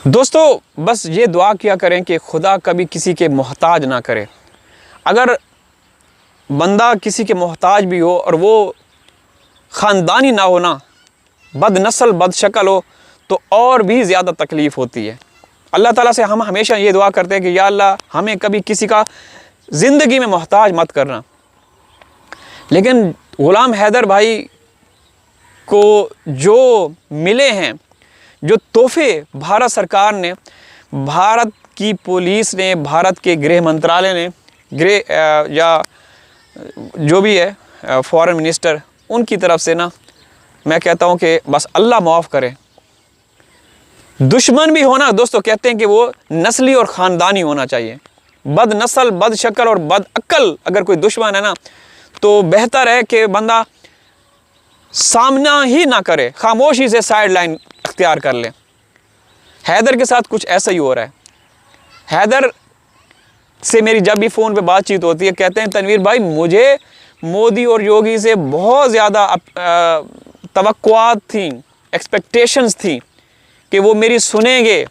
दोस्तों बस ये दुआ किया करें कि खुदा कभी किसी के मोहताज ना करे। अगर बंदा किसी के मोहताज भी हो और वो ख़ानदानी ना हो ना, बद नस्ल बद शक्ल हो, तो और भी ज़्यादा तकलीफ़ होती है। अल्लाह ताला से हम हमेशा ये दुआ करते हैं कि या अल्लाह हमें कभी किसी का ज़िंदगी में मोहताज मत करना। लेकिन ग़ुलाम हैदर भाई को जो मिले हैं, जो तोहफ़े भारत सरकार ने, भारत की पुलिस ने, भारत के गृह मंत्रालय ने, या जो भी है फॉरेन मिनिस्टर, उनकी तरफ से ना, मैं कहता हूँ कि बस अल्लाह माफ़ करे। दुश्मन भी होना दोस्तों, कहते हैं कि वो नस्ली और ख़ानदानी होना चाहिए। बद नस्ल बद शक्ल और बद अक्ल अगर कोई दुश्मन है ना, तो बेहतर है कि बंदा सामना ही ना करे, खामोशी से साइड लाइन अख्तियार कर ले। हैदर के साथ कुछ ऐसा ही हो रहा है। हैदर से मेरी जब भी फ़ोन पे बातचीत होती है, कहते हैं तनवीर भाई मुझे मोदी और योगी से बहुत ज़्यादा तवक्कुआत थी, एक्सपेक्टेशंस थी कि वो मेरी सुनेंगे।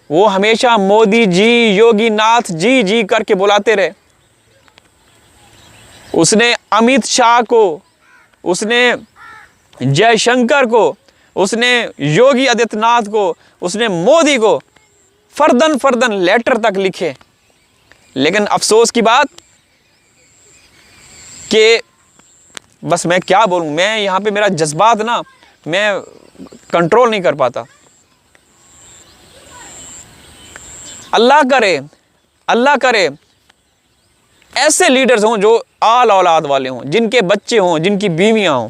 वो हमेशा मोदी जी, योगी नाथ जी जी करके बुलाते रहे। उसने अमित शाह को, उसने जयशंकर को, उसने योगी आदित्यनाथ को, उसने मोदी को फर्दन फर्दन लेटर तक लिखे। लेकिन अफसोस की बात कि बस मैं क्या बोलूँ, मैं यहाँ पे मेरा जज्बात ना, मैं कंट्रोल नहीं कर पाता। अल्लाह करे ऐसे लीडर्स हों जो आल औलाद वाले हों, जिनके बच्चे हों, जिनकी बीवियां हों,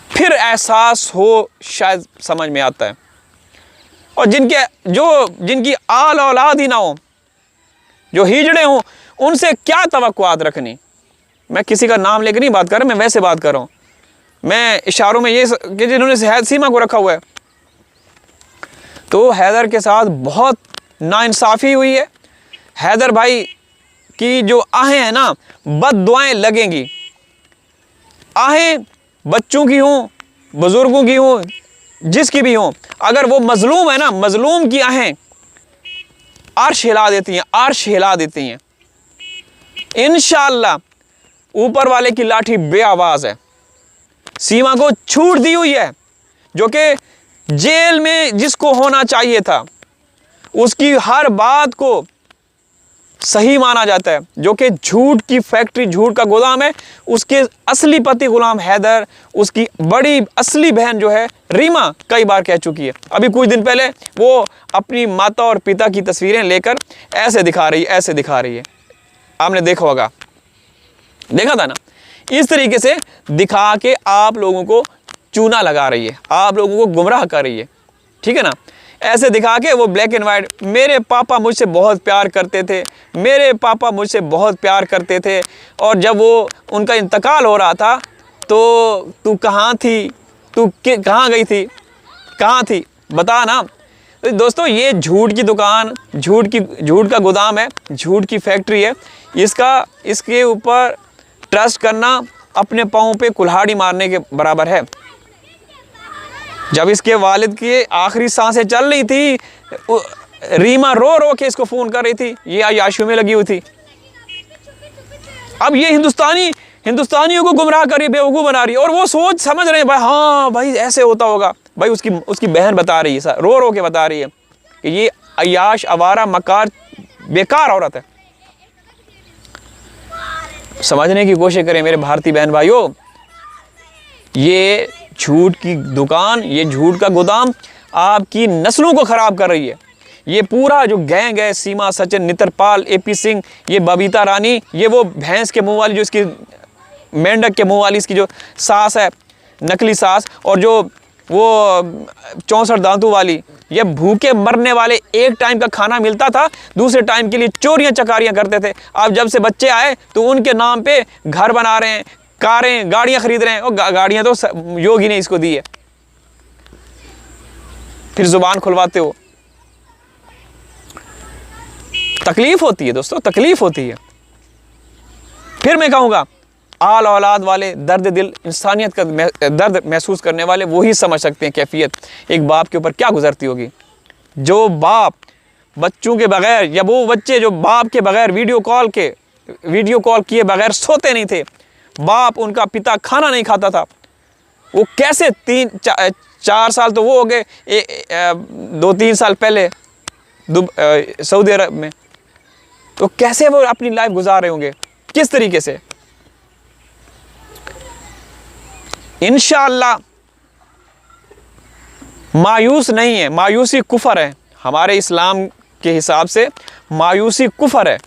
फिर एहसास हो, शायद समझ में आता है। और जिनकी आल औलाद ही ना हो, जो हिजड़े हों, उनसे क्या तवक्कुआत रखनी। मैं किसी का नाम लेकर नहीं बात कर रहा, मैं वैसे बात कर रहा हूँ। मैं इशारों में ये कि जिन्होंने हैद सीमा को रखा हुआ है, तो हैदर के साथ बहुत नाइंसाफ़ी हुई है। हैदर भाई की जो आहें हैं ना, बद दुआएं लगेंगी। आहें बच्चों की हों, बुज़ुर्गों की हों, जिसकी भी हों, अगर वो मज़लूम है ना, मज़लूम की आहें अर्श हिला देती हैं, अर्श हिला देती हैं। इंशाअल्लाह ऊपर वाले की लाठी बेआवाज़ है। सीमा को छूट दी हुई है, जो कि जेल में जिसको होना चाहिए था, उसकी हर बात को सही माना जाता है, जो कि झूठ की फैक्ट्री, झूठ का गोदाम है। उसके असली पति ग़ुलाम हैदर, उसकी बड़ी असली बहन जो है रीमा, कई बार कह चुकी है। अभी कुछ दिन पहले वो अपनी माता और पिता की तस्वीरें लेकर ऐसे दिखा रही है। आपने देखा होगा, देखा था ना, इस तरीके से दिखा के आप लोगों को चूना लगा रही है, आप लोगों को गुमराह कर रही है, ठीक है ना। ऐसे दिखा के वो ब्लैक एंड वाइट, मेरे पापा मुझसे बहुत प्यार करते थे, मेरे पापा मुझसे बहुत प्यार करते थे, और जब वो उनका इंतकाल हो रहा था तो तू कहाँ थी, तू कहाँ गई थी, कहाँ थी, बता ना। तो दोस्तों ये झूठ की दुकान, झूठ का गोदाम है, झूठ की फैक्ट्री है। इसके ऊपर ट्रस्ट करना अपने पाँव पे कुल्हाड़ी मारने के बराबर है। जब इसके वालिद की आखिरी सांसें चल रही थी, रीमा रो रो के इसको फ़ोन कर रही थी, ये आयाशू में लगी हुई थी। अब ये हिंदुस्तानियों को गुमराह कर रही है, बेवकूफ़ बना रही है, और वो सोच समझ रहे हैं भाई, हाँ भाई ऐसे होता होगा। भाई उसकी बहन बता रही है, रो रो के बता रही है कि ये अयाश, आवारा, मकार, बेकार औरत है। समझने की कोशिश करें मेरे भारतीय बहन भाइयों, ये झूठ की दुकान, ये झूठ का गोदाम आपकी नस्लों को ख़राब कर रही है। ये पूरा जो गैंग है, सीमा, सचिन, नितरपाल, AP सिंह, ये बबीता रानी, ये वो भैंस के मुंह वाली, जो इसकी मेंढक के मुंह वाली इसकी जो सास है, नकली सास, और जो वो 64 दांतों वाली, ये भूखे मरने वाले। एक टाइम का खाना मिलता था, दूसरे टाइम के लिए चोरियां चकारियां करते थे। अब जब से बच्चे आए तो उनके नाम पे घर बना रहे हैं, कारें, गाड़ियां खरीद रहे हैं, और गाड़ियां तो योगी ने इसको दी है। फिर जुबान खुलवाते हो। तकलीफ होती है दोस्तों, तकलीफ होती है। फिर मैं कहूँगा आल औलाद वाले, दर्द दिल, इंसानियत का दर्द महसूस करने वाले, वही समझ सकते हैं कैफियत एक बाप के ऊपर क्या गुजरती होगी। जो बाप बच्चों के बगैर, या वो बच्चे जो बाप के बगैर वीडियो कॉल किए बगैर सोते नहीं थे, बाप उनका पिता खाना नहीं खाता था, वो कैसे 3-4 साल तो वो हो गए, 2-3 साल पहले सऊदी अरब में, तो कैसे वो अपनी लाइफ गुजार रहे होंगे, किस तरीके से। इंशाअल्लाह मायूस नहीं है, मायूसी कुफर है। हमारे इस्लाम के हिसाब से मायूसी कुफर है।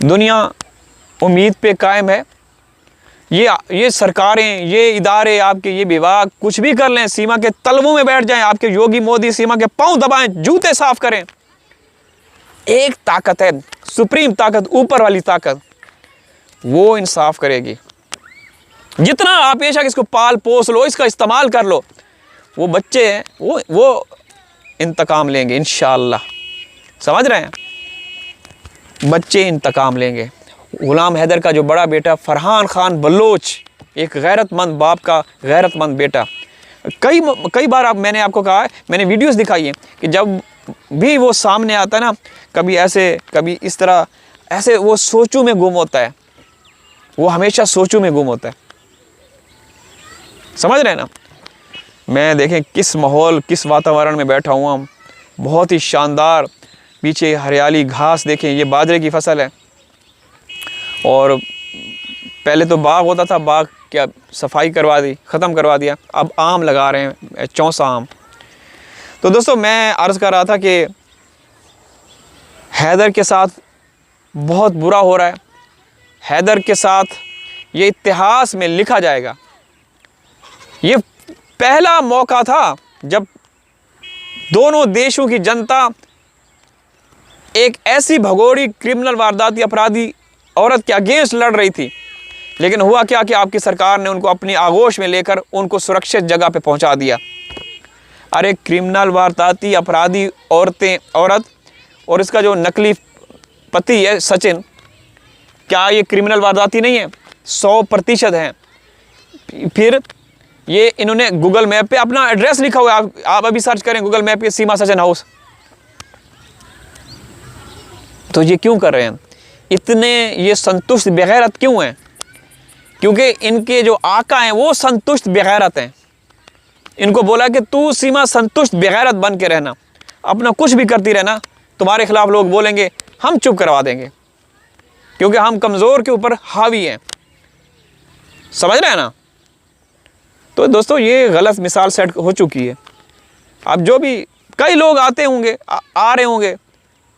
दुनिया उम्मीद पे कायम है। ये सरकारें, ये इदारे, आपके ये विभाग कुछ भी कर लें, सीमा के तलवों में बैठ जाएं, आपके योगी मोदी सीमा के पांव दबाएं, जूते साफ करें, एक ताकत है, सुप्रीम ताकत, ऊपर वाली ताकत, वो इंसाफ करेगी। जितना आप बेशक इसको पाल पोस लो, इसका इस्तेमाल कर लो, वो बच्चे हैं, वो इंतकाम लेंगे इंशाअल्लाह। समझ रहे हैं? बच्चे इंतकाम लेंगे। गुलाम हैदर का जो बड़ा बेटा फरहान खान बलोच, एक गैरतमंद बाप का गैरतमंद बेटा, कई बार मैंने आपको कहा है, मैंने वीडियोस दिखाई है कि जब भी वो सामने आता है ना, कभी ऐसे कभी इस तरह, ऐसे वो सोचों में गुम होता है, वो हमेशा सोचों में गुम होता है। समझ रहे हैं ना? मैं देखें किस माहौल, किस वातावरण में बैठा हुआ हूँ, बहुत ही शानदार, पीछे हरियाली, घास देखें, ये बाजरे की फसल है। और पहले तो बाग होता था, बाग क्या सफाई करवा दी, ख़त्म करवा दिया, अब आम लगा रहे हैं, चौसा आम। तो दोस्तों मैं अर्ज़ कर रहा था कि हैदर के साथ बहुत बुरा हो रहा है। हैदर के साथ ये इतिहास में लिखा जाएगा। ये पहला मौका था जब दोनों देशों की जनता एक ऐसी भगोड़ी क्रिमिनल वारदाती अपराधी औरत के अगेंस्ट लड़ रही थी, लेकिन हुआ क्या कि आपकी सरकार ने उनको अपनी आगोश में लेकर उनको सुरक्षित जगह पे पहुंचा दिया। अरे क्रिमिनल वारदाती अपराधी औरत और इसका जो नकली पति है सचिन, क्या ये क्रिमिनल वारदाती नहीं है? 100% है। फिर ये इन्होंने गूगल मैप पे अपना एड्रेस लिखा हुआ है, आप अभी सर्च करें गूगल मैप पे, सीमा सचिन हाउस। तो ये क्यों कर रहे हैं? इतने ये संतुष्ट बेगैरत क्यों हैं? क्योंकि इनके जो आका हैं वो संतुष्ट बेगैरत हैं। इनको बोला कि तू सीमा संतुष्ट बेगैरत बन के रहना, अपना कुछ भी करती रहना, तुम्हारे खिलाफ लोग बोलेंगे, हम चुप करवा देंगे, क्योंकि हम कमज़ोर के ऊपर हावी हैं। समझ रहे हैं ना? तो दोस्तों ये गलत मिसाल सेट हो चुकी है। अब जो भी कई लोग आते होंगे, आ रहे होंगे,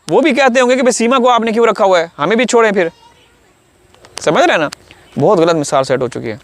वो भी कहते होंगे कि भाई सीमा को आपने क्यों रखा हुआ है, हमें भी छोड़ें फिर। समझ रहे हैं ना? बहुत गलत मिसाल सेट हो चुकी है।